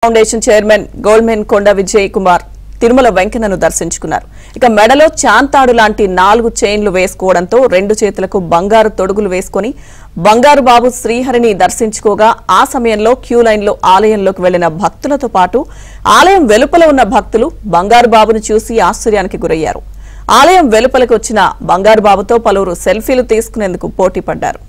Foundation chairman గోల్మెన్ కొండ విజయ్ కుమార్ తిరుమల వెంకన్నను దర్శించుకున్నారు. ఇక మెడలో చాంతాడు లాంటి 4 చైన్లు వేసుకోవడంతో 2 చేతులకు బంగారు తొడుగులు వేసుకుని బంగారు బాబు శ్రీహరిని దర్శించుకోగా ఆ సమయంలో క్యూ లైన్లో ఆలయంలోకి వెళ్లిన భక్తులతో పాటు ఆలయం వెలుపల ఉన్న భక్తులు బంగారు బాబును చూసి ఆశ్చర్యానికి గురయ్యారు. ఆలయం వెలుపలకు వచ్చిన బంగారు బాబుతో పలువురు సెల్ఫీలు తీసుకునేందుకు పోటీ పడ్డారు.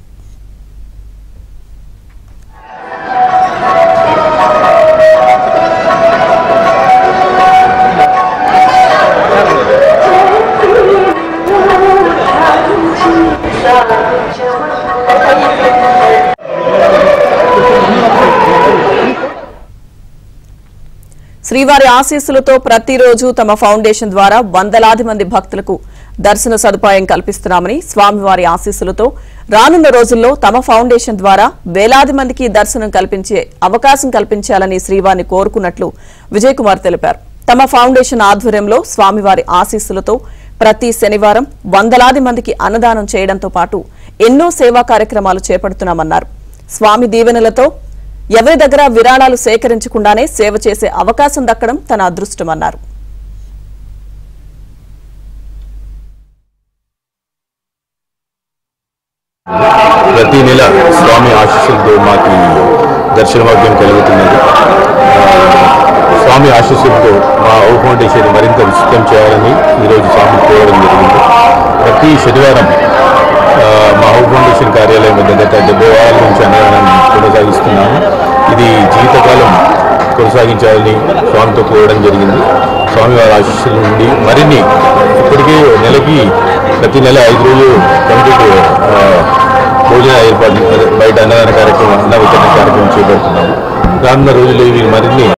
శ్రీవారి ఆశీస్సులతో ప్రతిరోజు తమ ఫౌండేషన్ ద్వారా వందలాది మంది భక్తులకు దర్శన సదుపాయం కల్పిస్తున్నామని, స్వామివారి ఆశీస్సులతో రానున్న రోజుల్లో తమ ఫౌండేషన్ ద్వారా వేలాది మందికి దర్శనం కల్పించే అవకాశం కల్పించాలని శ్రీవారిని కోరుకున్నట్లు విజయ్ కుమార్ తెలిపారు. తమ ఫౌండేషన్ ఆధ్వర్యంలో స్వామివారి ఆశీస్సులతో ప్రతి శనివారం వందలాది మందికి అన్నదానం చేయడంతో పాటు ఎన్నో సేవా కార్యక్రమాలు చేపడుతున్నామన్నారు. స్వామి దీవెనలతో ఎవరి దగ్గర విరాళాలు సేకరించకుండానే సేవ చేసే అవకాశం దక్కడం తన అదృష్టమన్నారు. ప్రతి నెల స్వామి ఆశీస్సులతో మాకు దర్శన భాగ్యం కలుగుతున్నది. స్వామి ఆశీస్సులతో మా ఓ ఫౌండేషన్ మరింత విస్తృతం చేయాలని ఈరోజు స్వామి కోరడం జరిగింది. ప్రతి శనివారం మా ఓ ఫౌండేషన్ కార్యాలయం వద్ద గత 70 ఏళ్ల నుంచి అన్నదానం కొనసాగిస్తున్నాము. ఇది జీవితకాలం కొనసాగించాలని స్వామితో కోరడం జరిగింది. స్వామివారి ఆశీస్సుల నుండి మరిన్ని ఇప్పటికే నెలకి ప్రతి నెల 5 రోజులు కంప్లీట్ భోజన ఏర్పాటు బయట అన్నదాన కార్యక్రమం అన్న వితరణ కార్యక్రమం చేపడుతున్నాము. రానున్న రోజుల్లో ఇవి మరిన్ని